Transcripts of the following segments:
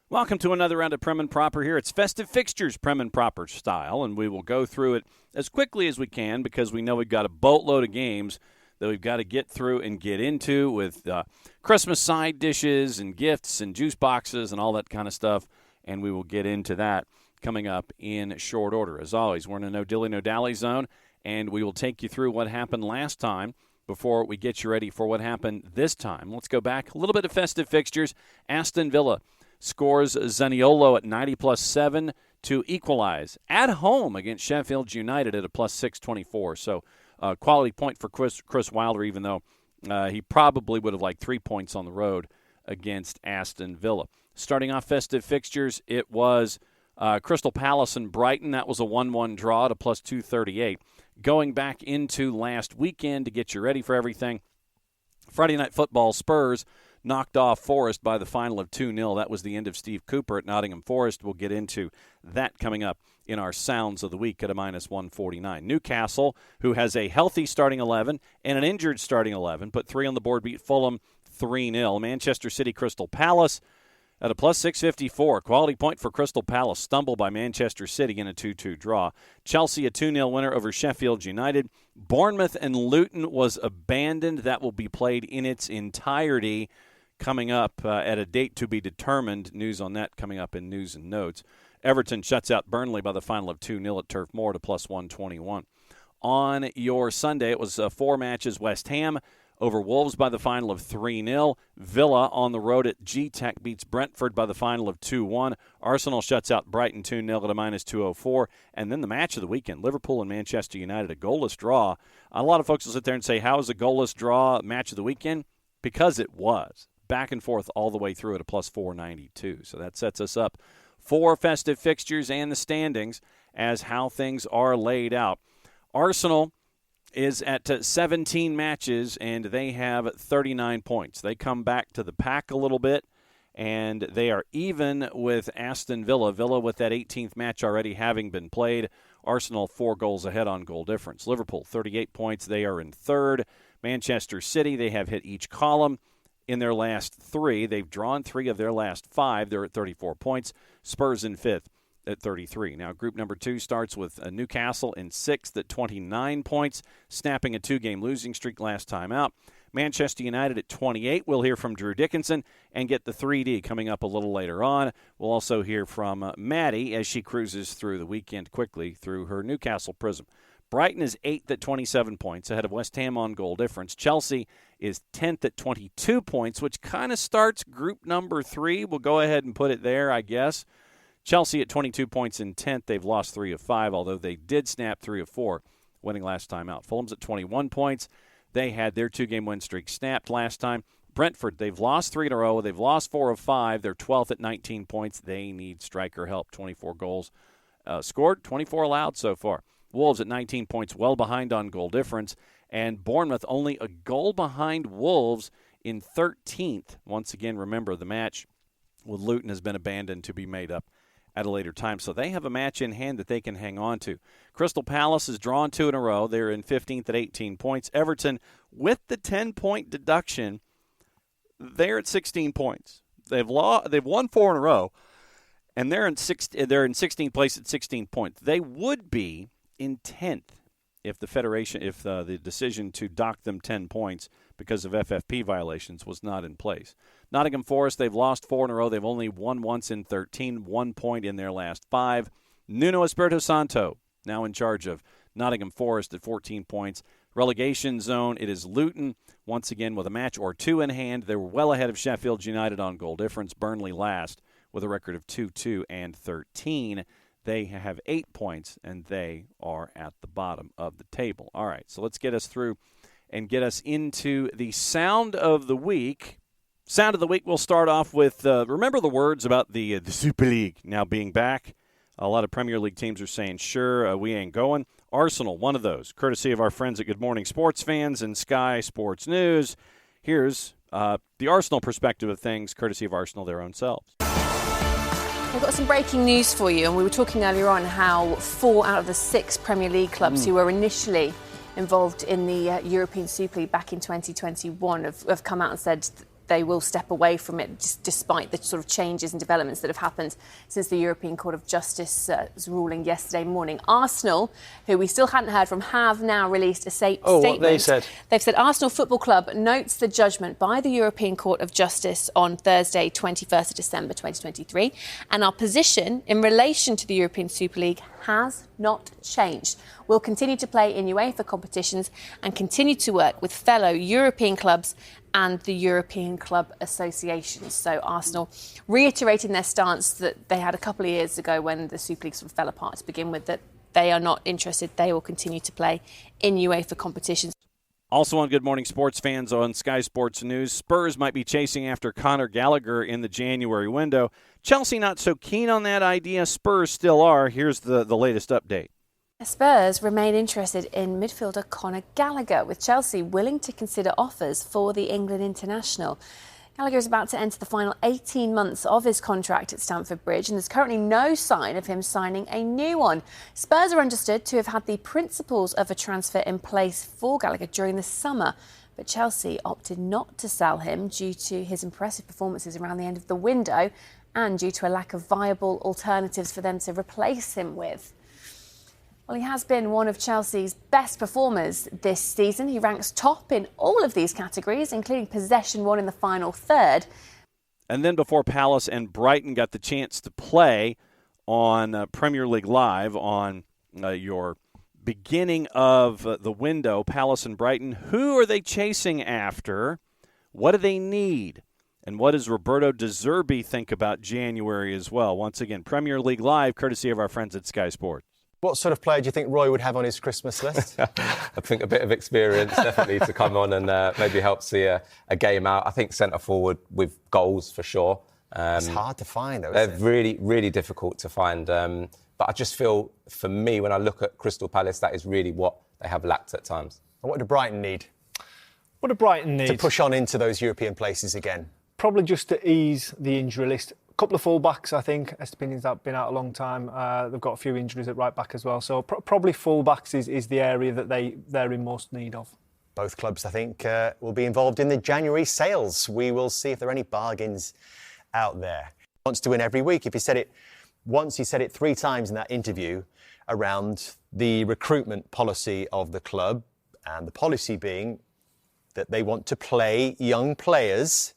Welcome to another round of Prem and Proper here. It's Festive Fixtures, Prem and Proper style, and we will go through it as quickly as we can because we know we've got a boatload of games that we've got to get through and get into with Christmas side dishes and gifts and juice boxes and all that kind of stuff, and we will get into that coming up in short order. As always, we're in a no dilly, no dally zone, and we will take you through what happened last time before we get you ready for what happened this time. Let's go back a little bit of Festive Fixtures. Aston Villa scores Zaniolo at 90+7 to equalize at home against Sheffield United at a +624. So quality point for Chris Wilder, even though he probably would have liked 3 points on the road against Aston Villa. Starting off Festive Fixtures, it was Crystal Palace and Brighton. That was a 1-1 draw at a +238. Going back into last weekend to get you ready for everything, Friday Night Football, Spurs knocked off Forest by the final of 2-0. That was the end of Steve Cooper at Nottingham Forest. We'll get into that coming up in our Sounds of the Week at a -149. Newcastle, who has a healthy starting 11 and an injured starting 11, put 3 on the board, beat Fulham 3-0. Manchester City, Crystal Palace at a +654. Quality point for Crystal Palace. Stumble by Manchester City in a 2-2 draw. Chelsea, a 2-0 winner over Sheffield United. Bournemouth and Luton was abandoned. That will be played in its entirety coming up at a date to be determined. News on that coming up in News and Notes. Everton shuts out Burnley by the final of 2-0 at Turf Moor to +121. On your Sunday, it was 4 matches. West Ham over Wolves by the final of 3-0. Villa on the road at G-Tech beats Brentford by the final of 2-1. Arsenal shuts out Brighton 2-0 at a -204. And then the match of the weekend, Liverpool and Manchester United, a goalless draw. A lot of folks will sit there and say, how is a goalless draw match of the weekend? Because it was. Back and forth all the way through at a +492. So that sets us up for Festive Fixtures and the standings as how things are laid out. Arsenal is at 17 matches, and they have 39 points. They come back to the pack a little bit, and they are even with Aston Villa. Villa with that 18th match already having been played. Arsenal 4 goals ahead on goal difference. Liverpool, 38 points. They are in third. Manchester City, they have hit each column in their last 3. They've drawn 3 of their last 5. They're at 34 points. Spurs in 5th at 33. Now, group number 2 starts with Newcastle in 6th at 29 points, snapping a 2-game losing streak last time out. Manchester United at 28. We'll hear from Drew Dickinson and get the 3D coming up a little later on. We'll also hear from Maddie as she cruises through the weekend quickly through her Newcastle prism. Brighton is 8th at 27 points, ahead of West Ham on goal difference. Chelsea is 10th at 22 points, which kind of starts group number 3. We'll go ahead and put it there, I guess. Chelsea at 22 points in 10th. They've lost 3 of 5, although they did snap 3 of 4, winning last time out. Fulham's at 21 points. They had their 2-game win streak snapped last time. Brentford, they've lost 3 in a row. They've lost 4 of 5. They're 12th at 19 points. They need striker help. 24 goals scored, 24 allowed so far. Wolves at 19 points, well behind on goal difference. And Bournemouth only a goal behind Wolves in 13th. Once again, remember, the match with Luton has been abandoned to be made up at a later time. So they have a match in hand that they can hang on to. Crystal Palace has drawn 2 in a row. They're in 15th at 18 points. Everton, with the 10-point deduction, they're at 16 points. They've won 4 in a row, and they're in 16th place at 16 points. They would be in 10th if the decision to dock them 10 points because of FFP violations was not in place. Nottingham Forest, they've lost 4 in a row. They've only won once in 13, 1 point in their last 5. Nuno Espirito Santo, now in charge of Nottingham Forest at 14 points. Relegation zone, it is Luton, once again with a match or 2 in hand. They were well ahead of Sheffield United on goal difference. Burnley last with a record of 2-2 and 13. They have 8 points, and they are at the bottom of the table. All right, so let's get us through and get us into the Sound of the Week. Sound of the Week, we'll start off with, remember the words about the Super League now being back? A lot of Premier League teams are saying, sure, we ain't going. Arsenal, one of those, courtesy of our friends at Good Morning Sports Fans and Sky Sports News. Here's the Arsenal perspective of things, courtesy of Arsenal their own selves. We've got some breaking news for you, and we were talking earlier on how 4 out of the 6 Premier League clubs who were initially involved in the European Super League back in 2021 have come out and said they will step away from it, despite the sort of changes and developments that have happened since the European Court of Justice's ruling yesterday morning. Arsenal, who we still hadn't heard from, have now released a statement. What they said? They've said Arsenal Football Club notes the judgment by the European Court of Justice on Thursday, 21st of December 2023, and our position in relation to the European Super League has not changed. We'll continue to play in UEFA competitions and continue to work with fellow European clubs and the European Club Associations. So Arsenal reiterating their stance that they had a couple of years ago when the Super League sort of fell apart to begin with, that they are not interested. They will continue to play in UEFA competitions. Also on Good Morning Sports fans on Sky Sports News, Spurs might be chasing after Conor Gallagher in the January window. Chelsea not so keen on that idea. Spurs still are. Here's the latest update. Spurs remain interested in midfielder Conor Gallagher, with Chelsea willing to consider offers for the England international. Gallagher is about to enter the final 18 months of his contract at Stamford Bridge, and there's currently no sign of him signing a new one. Spurs are understood to have had the principles of a transfer in place for Gallagher during the summer, but Chelsea opted not to sell him due to his impressive performances around the end of the window and due to a lack of viable alternatives for them to replace him with. Well, he has been one of Chelsea's best performers this season. He ranks top in all of these categories, including possession won in the final third. And then before Palace and Brighton got the chance to play on Premier League Live on your beginning of the window, Palace and Brighton, who are they chasing after? What do they need? And what does Roberto De Zerbi think about January as well? Once again, Premier League Live, courtesy of our friends at Sky Sports. What sort of player do you think Roy would have on his Christmas list? I think a bit of experience definitely to come on and maybe help see a game out. I think centre forward with goals for sure. It's hard to find though, They're isn't it? really, really difficult to find. But I just feel, for me, when I look at Crystal Palace, that is really what they have lacked at times. And what do Brighton need? What do Brighton need? To push on into those European places again? Probably just to ease the injury list. A couple of full-backs, I think. Estepinian's been out a long time. They've got a few injuries at right-back as well. So probably full-backs is the area that they're in most need of. Both clubs, I think, will be involved in the January sales. We will see if there are any bargains out there. He wants to win every week. If he said it once, he said it 3 times in that interview around the recruitment policy of the club, and the policy being that they want to play young players.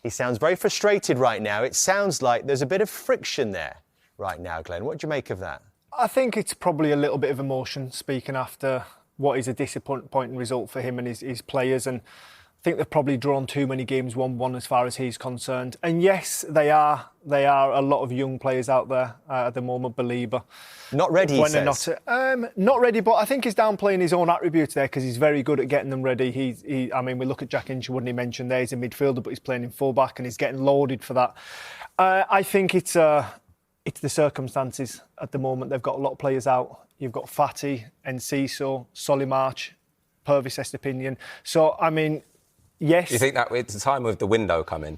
He sounds very frustrated right now. It sounds like there's a bit of friction there right now, Glenn. What do you make of that? I think it's probably a little bit of emotion speaking after what is a disappointing result for him and his players. And I think they've probably drawn too many games 1-1 as far as he's concerned. And yes, they are a lot of young players out there at the moment, Belieber. Not ready, he says. Not ready, but I think he's downplaying his own attributes there because he's very good at getting them ready. I mean, we look at Jack Inchwood and he mentioned there he's a midfielder, but he's playing in full-back and he's getting loaded for that. I think it's the circumstances at the moment. They've got a lot of players out. You've got Fati, Enciso, Solimarch, Purvis Estepinian. So, I mean, yes. Do you think that it's the time of the window coming?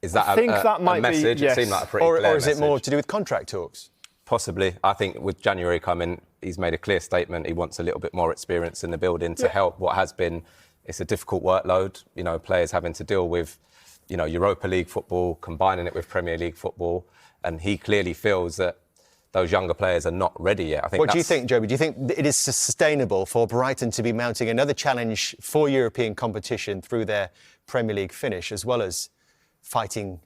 Is that that might a message? Be, yes. It seemed like a pretty clear message. Or is it more to do with contract talks? Possibly. I think with January coming, he's made a clear statement. He wants a little bit more experience in the building to help what has been, it's a difficult workload. You know, players having to deal with, you know, Europa League football, combining it with Premier League football. And he clearly feels that those younger players are not ready yet. I think. What do you think, Joby? Do you think it is sustainable for Brighton to be mounting another challenge for European competition through their Premier League finish, as well as fighting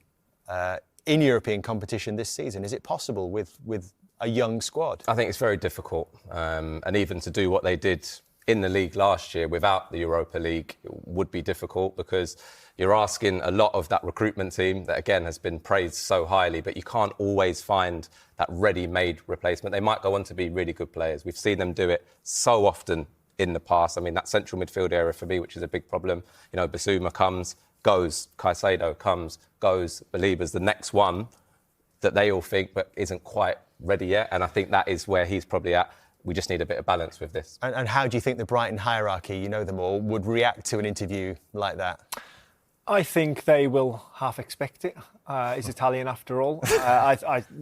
in European competition this season? Is it possible with a young squad? I think it's very difficult. And even to do what they did in the league last year without the Europa League would be difficult because you're asking a lot of that recruitment team that, again, has been praised so highly, but you can't always find that ready-made replacement. They might go on to be really good players. We've seen them do it so often in the past. I mean, that central midfield area for me, which is a big problem. You know, Basuma comes, goes. Caicedo comes, goes. Belieber's the next one that they all think but isn't quite ready yet. And I think that is where he's probably at. We just need a bit of balance with this. And how do you think the Brighton hierarchy, you know them all, would react to an interview like that? I think they will half expect it. He's Italian after all.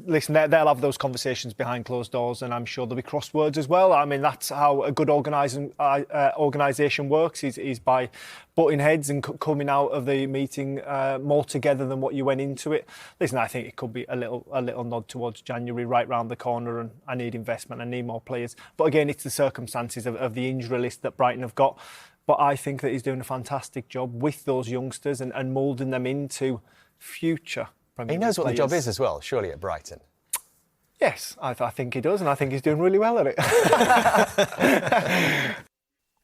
Listen, they'll have those conversations behind closed doors, and I'm sure there'll be crosswords as well. I mean, that's how a good organisation works, is by butting heads and coming out of the meeting more together than what you went into it. Listen, I think it could be a little nod towards January right round the corner, and I need investment, I need more players. But again, it's the circumstances of the injury list that Brighton have got. But I think that he's doing a fantastic job with those youngsters and moulding them into future Premier League He knows what the players. job is as well, surely, at Brighton. Yes, I think he does, and I think he's doing really well at it.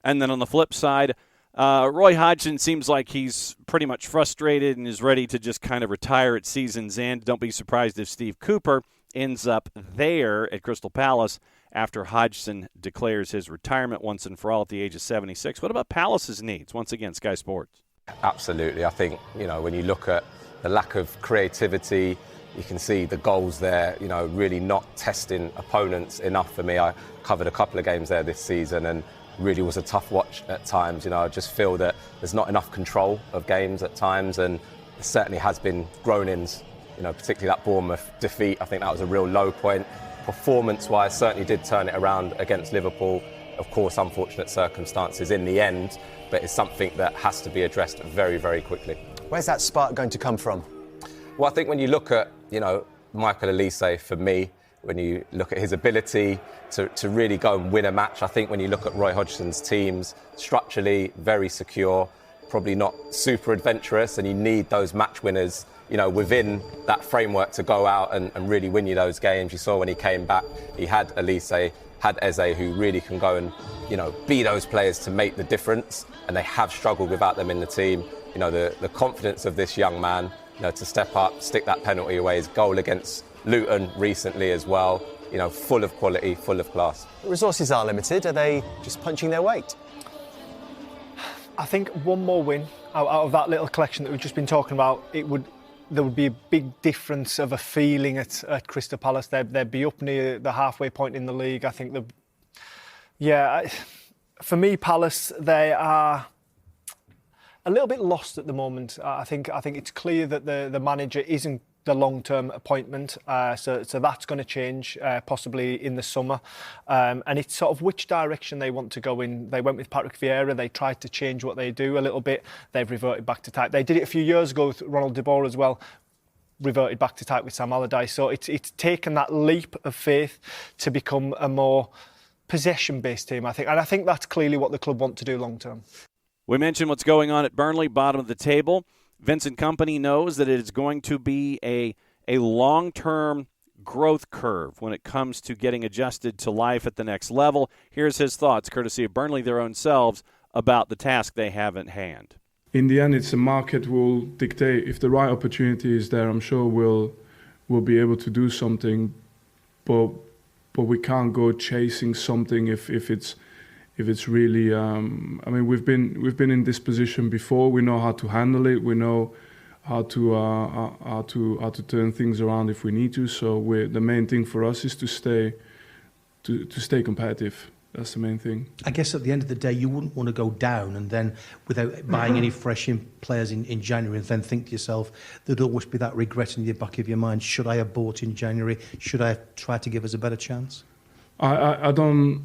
And then on the flip side, Roy Hodgson seems like he's pretty much frustrated and is ready to just kind of retire at season's end. Don't be surprised if Steve Cooper ends up there at Crystal Palace after Hodgson declares his retirement once and for all at the age of 76. What about Palace's needs? Once again, Sky Sports. Absolutely. I think, when you look at the lack of creativity, you can see the goals there, really not testing opponents enough for me. I covered a couple of games there this season and really was a tough watch at times. I just feel that there's not enough control of games at times, and there certainly has been groanings, particularly that Bournemouth defeat. I think that was a real low point. Performance-wise, certainly did turn it around against Liverpool. Of course, unfortunate circumstances in the end, but it's something that has to be addressed very, very quickly. Where's that spark going to come from? Well, I think when you look at, Michael Olise, for me, when you look at his ability to really go and win a match, I think when you look at Roy Hodgson's teams, structurally very secure, probably not super adventurous, and you need those match winners within that framework to go out and really win you those games. You saw when he came back, he had Olise, had Eze, who really can go and, be those players to make the difference, and they have struggled without them in the team. The confidence of this young man, to step up, stick that penalty away, his goal against Luton recently as well, full of quality, full of class. Resources are limited. Are they just punching their weight? I think one more win out of that little collection that we've just been talking about, there would be a big difference of a feeling at Crystal Palace. They'd be up near the halfway point in the league. I think for me, Palace, they are a little bit lost at the moment. I think it's clear that the manager isn't the long-term appointment, so that's going to change possibly in the summer, and it's sort of which direction they want to go in. They went with Patrick Vieira. They tried to change what they do a little bit. They've reverted back to type. They did it a few years ago with Ronald De Boer as well. Reverted back to type with Sam Allardyce. So it's taken that leap of faith to become a more possession-based team, I think, and I think that's clearly what the club want to do long-term. We mentioned what's going on at Burnley, bottom of the table. Vincent Kompany knows that it is going to be a long-term growth curve when it comes to getting adjusted to life at the next level. Here's his thoughts, courtesy of Burnley, their own selves, about the task they have at hand. In the end, it's the market will dictate. If the right opportunity is there, I'm sure we'll be able to do something, but we can't go chasing something if it's really. We've been in this position before. We know how to handle it. We know how to turn things around if we need to. So the main thing for us is to stay competitive. That's the main thing. I guess at the end of the day, you wouldn't want to go down and then, without buying any fresh players in January, and then think to yourself, there'd always be that regret in the back of your mind. Should I have bought in January? Should I have tried to give us a better chance? I don't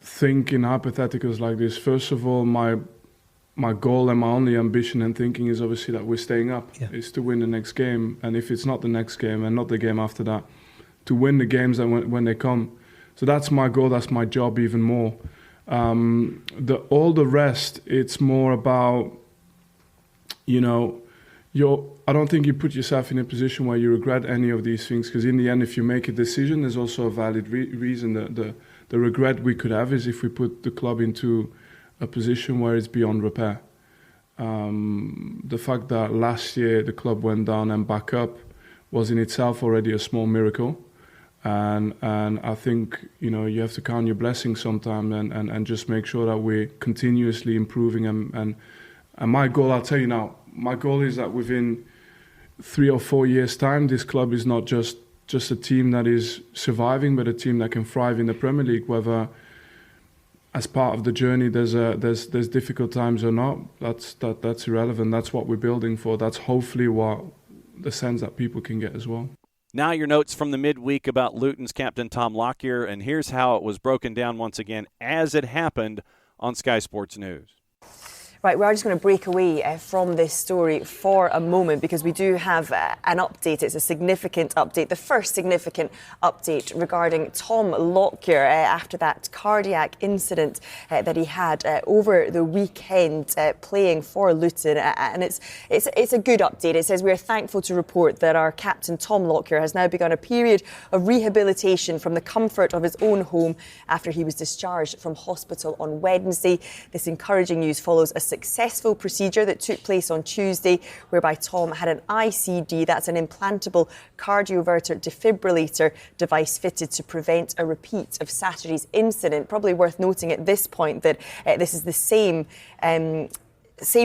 think in hypotheticals like this. First of all, my goal and my only ambition and thinking is obviously that we're staying up. Yeah. Is to win the next game, and if it's not the next game and not the game after that, to win the games that when they come. So that's my goal. That's my job even more. All the rest, it's more about, I don't think you put yourself in a position where you regret any of these things, because in the end, if you make a decision, there's also a valid reason. The regret we could have is if we put the club into a position where it's beyond repair. The fact that last year the club went down and back up was in itself already a small miracle. And I think, you have to count your blessings sometime and just make sure that we're continuously improving. And my goal, I'll tell you now, my goal is that within 3 or 4 years' time, this club is not just a team that is surviving, but a team that can thrive in the Premier League, whether as part of the journey, there's difficult times or not. That's irrelevant. That's what we're building for. That's hopefully what the sense that people can get as well. Now your notes from the midweek about Luton's captain Tom Lockyer, and here's how it was broken down once again as it happened on Sky Sports News. Right, we are just going to break away from this story for a moment because we do have an update. It's a significant update, the first significant update regarding Tom Lockyer after that cardiac incident that he had over the weekend playing for Luton. And it's a good update. It says we are thankful to report that our captain Tom Lockyer has now begun a period of rehabilitation from the comfort of his own home after he was discharged from hospital on Wednesday. This encouraging news follows a successful procedure that took place on Tuesday whereby Tom had an ICD, that's an implantable cardioverter defibrillator device fitted to prevent a repeat of Saturday's incident. Probably worth noting at this point that this is the same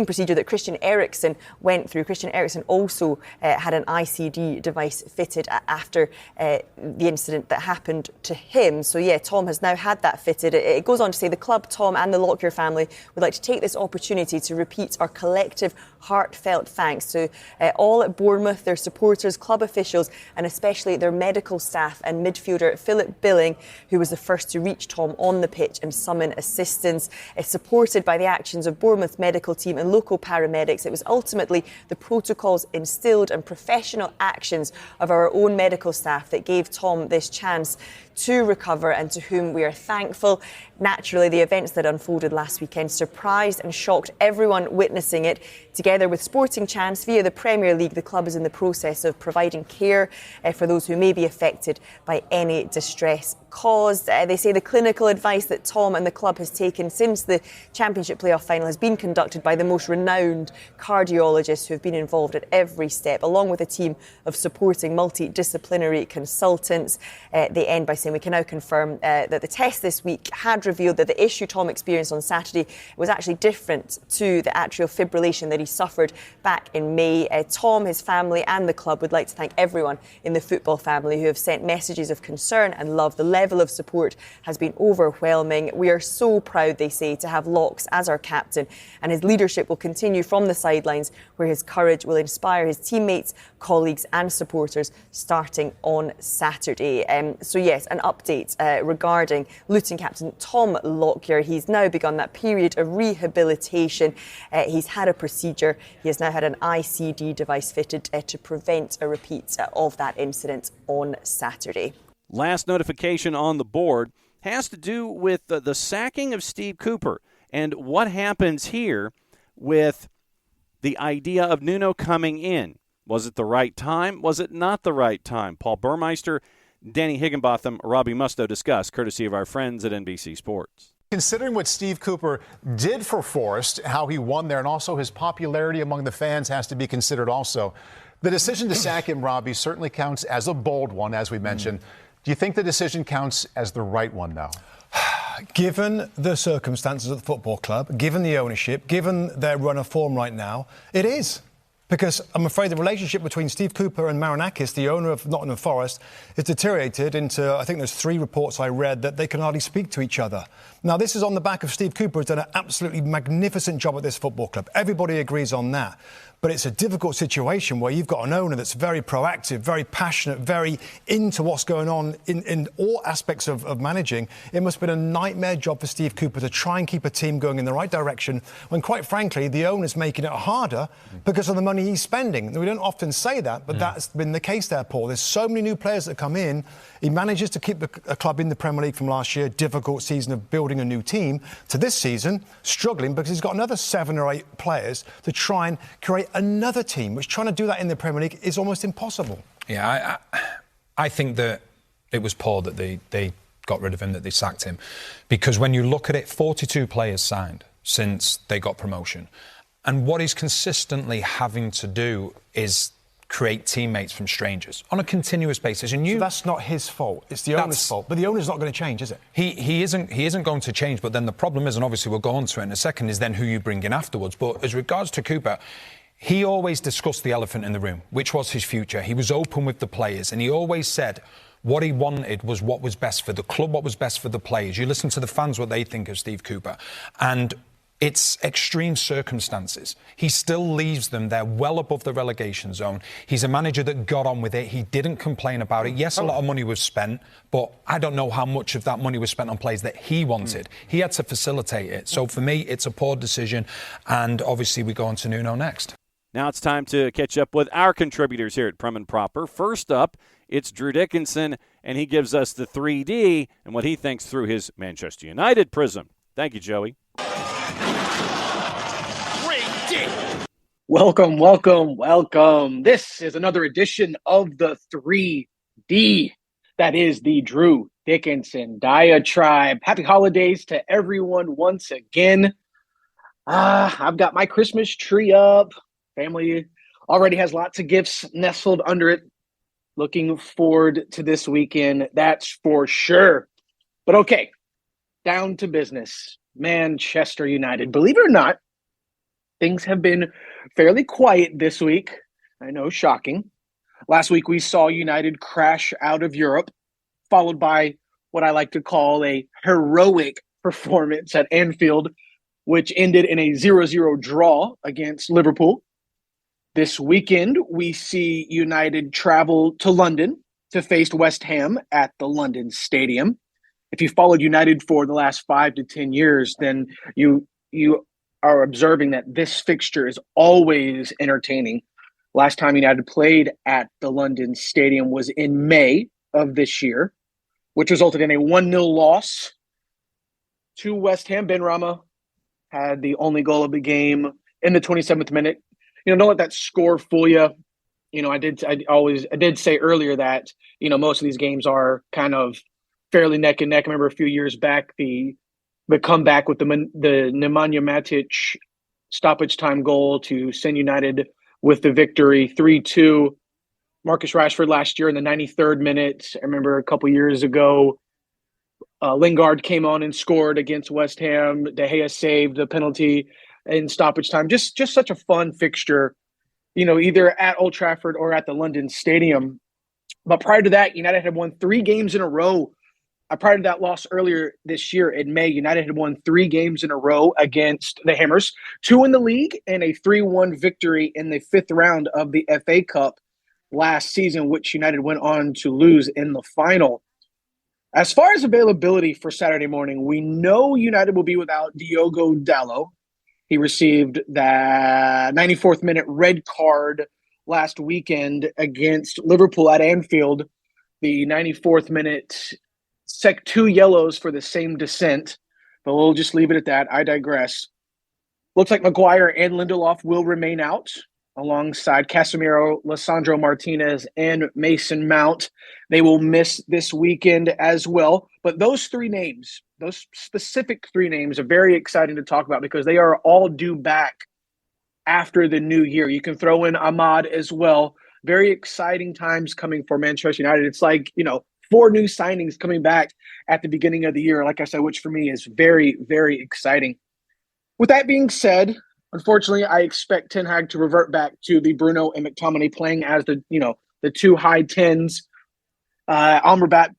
procedure that Christian Eriksen went through. Christian Eriksen also had an ICD device fitted after the incident that happened to him. So, yeah, Tom has now had that fitted. It goes on to say the club, Tom and the Lockyer family would like to take this opportunity to repeat our collective heartfelt thanks to all at Bournemouth, their supporters, club officials and especially their medical staff and midfielder Philip Billing, who was the first to reach Tom on the pitch and summon assistance. Supported by the actions of Bournemouth medical team and local paramedics, it was ultimately the protocols instilled and professional actions of our own medical staff that gave Tom this chance to recover and to whom we are thankful. Naturally, the events that unfolded last weekend surprised and shocked everyone witnessing it. Together with Sporting Chance via the Premier League, the club is in the process of providing care for those who may be affected by any distress caused. They say the clinical advice that Tom and the club has taken since the Championship playoff final has been conducted by the most renowned cardiologists who have been involved at every step, along with a team of supporting multidisciplinary consultants. They end by saying we can now confirm that the test this week had revealed that the issue Tom experienced on Saturday was actually different to the atrial fibrillation that he suffered back in May. Tom, his family and the club would like to thank everyone in the football family who have sent messages of concern and love. The level of support has been overwhelming. We are so proud, they say, to have Locks as our captain, and his leadership will continue from the sidelines where his courage will inspire his teammates, colleagues and supporters starting on Saturday. So yes, an update regarding Luton captain Tom Lockyer. He's now begun that period of rehabilitation. He's had a procedure. He has now had an ICD device fitted to prevent a repeat of that incident on Saturday. Last notification on the board has to do with the sacking of Steve Cooper and what happens here with the idea of Nuno coming in. Was it the right time? Was it not the right time? Paul Burmeister, Danny Higginbotham, Robbie Mustoe discuss, courtesy of our friends at NBC Sports. Considering what Steve Cooper did for Forest, how he won there, and also his popularity among the fans has to be considered also. The decision to sack him, Robbie, certainly counts as a bold one, as we mentioned. Do you think the decision counts as the right one now? Given the circumstances of the football club, given the ownership, given their run of form right now, it is. Because I'm afraid the relationship between Steve Cooper and Marinakis, the owner of Nottingham Forest, has deteriorated into, I think there's 3 reports I read, that they can hardly speak to each other. Now, this is on the back of Steve Cooper, who's done an absolutely magnificent job at this football club. Everybody agrees on that. But it's a difficult situation where you've got an owner that's very proactive, very passionate, very into what's going on in all aspects of managing. It must have been a nightmare job for Steve Cooper to try and keep a team going in the right direction when, quite frankly, the owner's making it harder because of the money he's spending. We don't often say that, but that's been the case there, Paul. There's so many new players that come in. He manages to keep a club in the Premier League from last year, difficult season of building a new team, to this season, struggling because he's got another 7 or 8 players to try and create another team, which trying to do that in the Premier League is almost impossible. Yeah, I think that it was poor that they got rid of him, that they sacked him. Because when you look at it, 42 players signed since they got promotion. And what he's consistently having to do is create teammates from strangers on a continuous basis. And so that's not his fault. It's the owner's fault. But the owner's not going to change, is it? He isn't going to change. But then the problem is, and obviously we'll go on to it in a second, is then who you bring in afterwards. But as regards to Cooper, he always discussed the elephant in the room, which was his future. He was open with the players, and he always said, What he wanted was what was best for the club, what was best for the players. You listen to the fans, what they think of Steve Cooper. And it's extreme circumstances. He still leaves them there well above the relegation zone. He's a manager that got on with it. He didn't complain about it. Yes, a lot of money was spent, but I don't know how much of that money was spent on players that he wanted. He had to facilitate it. So for me, it's a poor decision. And obviously we go on to Nuno next. Now it's time to catch up with our contributors here at Prem and Proper. First up, it's Drew Dickinson, and he gives us the 3D and what he thinks through his Manchester United prism. Thank you, Joey. Welcome, welcome, welcome. This is another edition of the 3D. That is the Drew Dickinson Diatribe. Happy holidays to everyone once again. I've got my Christmas tree up. Family already has lots of gifts nestled under it. Looking forward to this weekend, that's for sure. But okay, down to business. Manchester United. Believe it or not, things have been fairly quiet this week. I know, shocking. Last week we saw United crash out of Europe, followed by what I like to call a heroic performance at Anfield, which ended in a 0-0 draw against Liverpool. This weekend, we see United travel to London to face West Ham at the London Stadium. If you followed United for the last 5 to 10 years, then you are observing that this fixture is always entertaining. Last time United played at the London Stadium was in May of this year, which resulted in a 1-0 loss to West Ham. Ben Rama had the only goal of the game in the 27th minute. Don't let that score fool you. I did say earlier that, most of these games are kind of fairly neck and neck. I remember a few years back, the comeback with the Nemanja Matic stoppage time goal to send United with the victory 3-2. Marcus Rashford last year in the 93rd minute. I remember a couple years ago, Lingard came on and scored against West Ham. De Gea saved the penalty in stoppage time. Just such a fun fixture, either at Old Trafford or at the London Stadium. But prior to that, United had won 3 games in a row. Prior to that loss earlier this year in May, United had won 3 games in a row against the Hammers, 2 in the league, and a 3-1 victory in the 5th round of the FA Cup last season, which United went on to lose in the final. As far as availability for Saturday morning, we know United will be without Diogo Dalot. He received that 94th minute red card last weekend against Liverpool at Anfield. The 94th minute 2 yellows for the same descent, but we'll just leave it at that. I digress. Looks like Maguire and Lindelof will remain out alongside Casemiro, Lisandro Martinez, and Mason Mount. They will miss this weekend as well. But those specific 3 names are very exciting to talk about because they are all due back after the new year. You can throw in Ahmad as well. Very exciting times coming for Manchester United. It's like, 4 new signings coming back at the beginning of the year, like I said, which for me is very, very exciting. With that being said, unfortunately, I expect Ten Hag to revert back to the Bruno and McTominay playing as the 2 high 10s. Amrabat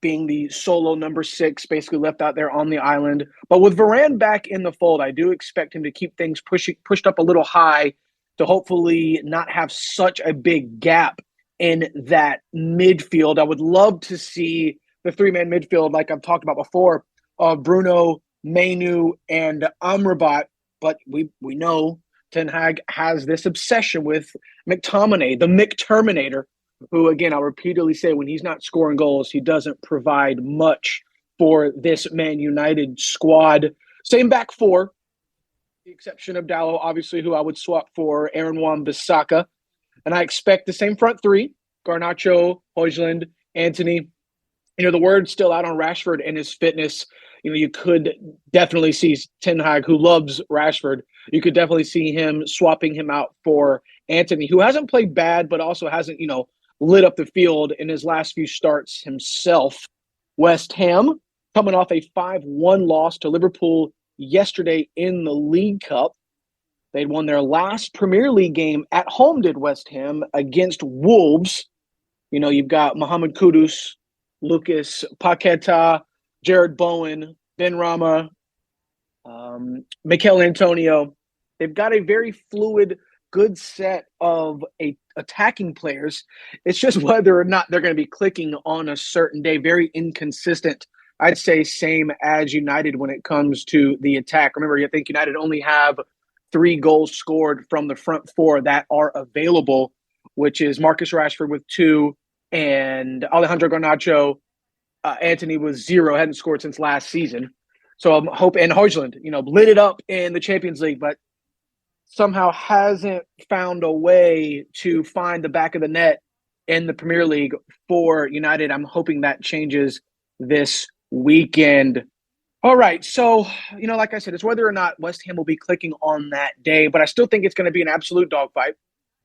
being the solo number 6, basically left out there on the island. But with Varane back in the fold, I do expect him to keep things pushed up a little high to hopefully not have such a big gap in that midfield. I would love to see the 3-man midfield, like I've talked about before, of Bruno, Mainu, and Amrabat. But we know Ten Hag has this obsession with McTominay, the McTerminator, who, again, I'll repeatedly say when he's not scoring goals, he doesn't provide much for this Man United squad. Same back 4, the exception of Dalot, obviously, who I would swap for Aaron Wan-Bissaka. And I expect the same front 3, Garnacho, Højlund, Antony. The word's still out on Rashford and his fitness. You could definitely see Ten Hag, who loves Rashford, you could definitely see him swapping him out for Antony, who hasn't played bad, but also hasn't, lit up the field in his last few starts himself. West Ham, coming off a 5-1 loss to Liverpool yesterday in the League Cup. They'd won their last Premier League game at home, did West Ham, against Wolves. You've got Mohamed Kudus, Lucas Paqueta, Jared Bowen, Ben Rama, Mikel Antonio. They've got a very fluid, good set of attacking players. It's just whether or not they're going to be clicking on a certain day. Very inconsistent. I'd say same as United when it comes to the attack. Remember, I think United only have 3 goals scored from the front 4 that are available, which is Marcus Rashford with 2 and Alejandro Garnacho. Anthony was 0, hadn't scored since last season. So I'm hoping, and Højlund, lit it up in the Champions League, but somehow hasn't found a way to find the back of the net in the Premier League for United. I'm hoping that changes this weekend. All right. So, like I said, it's whether or not West Ham will be clicking on that day, but I still think it's going to be an absolute dogfight.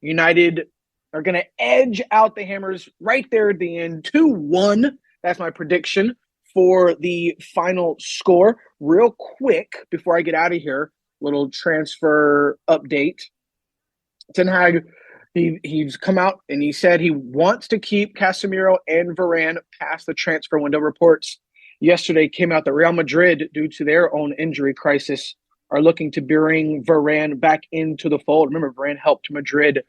United are going to edge out the Hammers right there at the end, 2-1. That's my prediction for the final score. Real quick, before I get out of here, little transfer update. Ten Hag, he's come out and he said he wants to keep Casemiro and Varane past the transfer window. Reports yesterday came out that Real Madrid, due to their own injury crisis, are looking to bring Varane back into the fold. Remember, Varane helped Madrid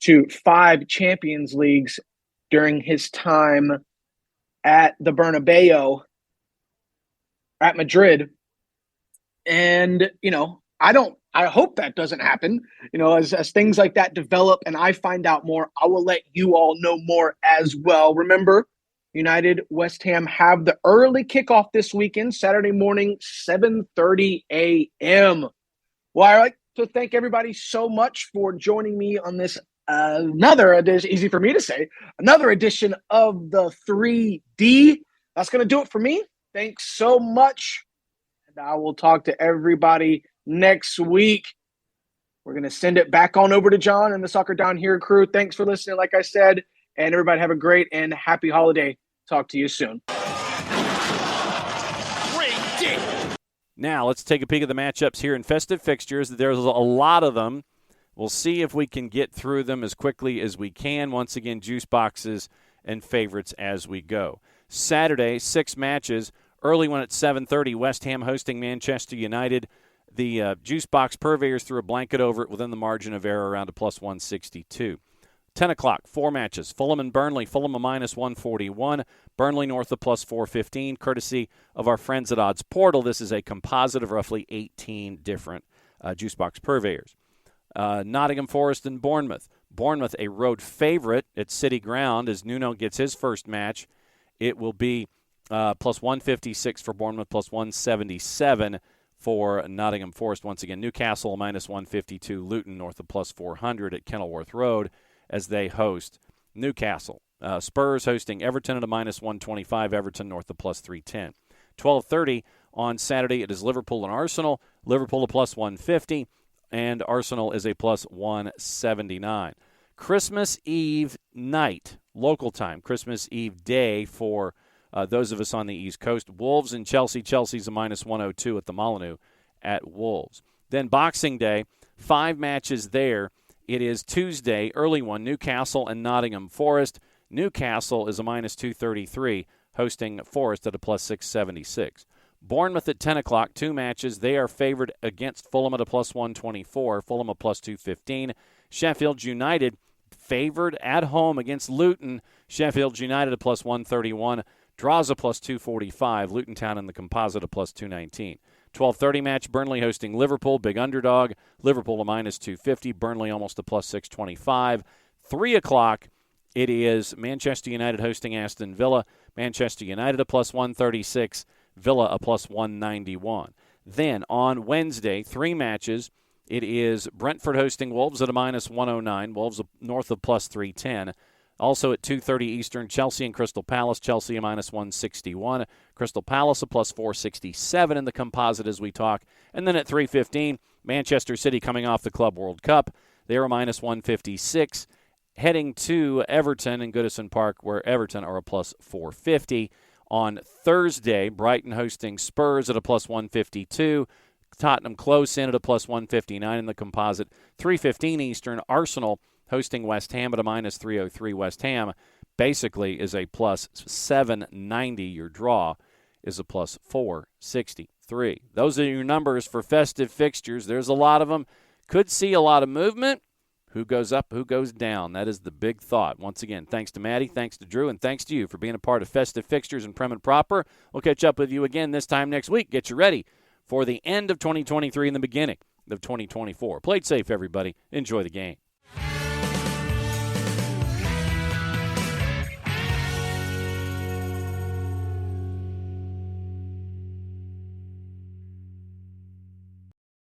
to 5 Champions Leagues during his time at the Bernabeu at Madrid. And, I hope that doesn't happen. As things like that develop and I find out more, I will let you all know more as well. Remember, United, West Ham have the early kickoff this weekend, Saturday morning, 7:30 a.m. Well, I'd like to thank everybody so much for joining me on this another edition, easy for me to say, another edition of the 3D. That's going to do it for me. Thanks so much. And I will talk to everybody next week. We're going to send it back on over to John and the Soccer Down Here crew. Thanks for listening, like I said, and everybody have a great and happy holiday. Talk to you soon. Now, let's take a peek at the matchups here in Festive Fixtures. There's a lot of them. We'll see if we can get through them as quickly as we can. Once again, juice boxes and favorites as we go. Saturday, 6 matches. Early one at 7:30, West Ham hosting Manchester United. The juice box purveyors threw a blanket over it within the margin of error around a plus 162. 10 o'clock, 4 matches. Fulham and Burnley. Fulham a minus 141. Burnley north of plus 415, courtesy of our friends at Odds Portal. This is a composite of roughly 18 different juice box purveyors. Nottingham Forest and Bournemouth. Bournemouth a road favorite at City Ground as Nuno gets his first match. It will be plus 156 for Bournemouth, plus 177 for Nottingham Forest. Once again, Newcastle minus 152, Luton north of plus 400 at Kenilworth Road as they host Newcastle. Spurs hosting Everton at a minus 125, Everton north of plus 310. 12:30 on Saturday, it is Liverpool and Arsenal. Liverpool a plus 150, and Arsenal is a plus 179. Christmas Eve night, local time, Christmas Eve day for those of us on the East Coast. Wolves and Chelsea. Chelsea's a minus 102 at the Molineux at Wolves. Then Boxing Day, 5 matches there. It is Tuesday, early one, Newcastle and Nottingham Forest. Newcastle is a minus 233, hosting Forest at a plus 676. Bournemouth at 10 o'clock, 2 matches. They are favored against Fulham at a plus 124, Fulham a plus 215. Sheffield United favored at home against Luton. Sheffield United a plus 131. Draws a plus 245. Luton Town in the composite a plus 219. 12:30 match, Burnley hosting Liverpool, big underdog. Liverpool a minus 250. Burnley almost a plus 625. 3 o'clock, it is Manchester United hosting Aston Villa. Manchester United a plus 136. Villa a plus 191. Then on Wednesday, 3 matches. It is Brentford hosting Wolves at a minus 109. Wolves north of plus 310. Also at 2:30 Eastern, Chelsea and Crystal Palace. Chelsea a minus 161. Crystal Palace a plus 467 in the composite as we talk. And then at 3:15, Manchester City coming off the Club World Cup. They're a minus 156. Heading to Everton in Goodison Park, where Everton are a plus 450. On Thursday, Brighton hosting Spurs at a plus 152. Tottenham close in at a plus 159 in the composite. 3:15 Eastern, Arsenal hosting West Ham at a minus 303. West Ham basically is a plus 790. Your draw is a plus 463. Those are your numbers for festive fixtures. There's a lot of them. Could see a lot of movement. Who goes up, who goes down? That is the big thought. Once again, thanks to Maddie, thanks to Drew, and thanks to you for being a part of Festive Fixtures and Prem and Proper. We'll catch up with you again this time next week. Get you ready for the end of 2023 and the beginning of 2024. Play it safe, everybody. Enjoy the game.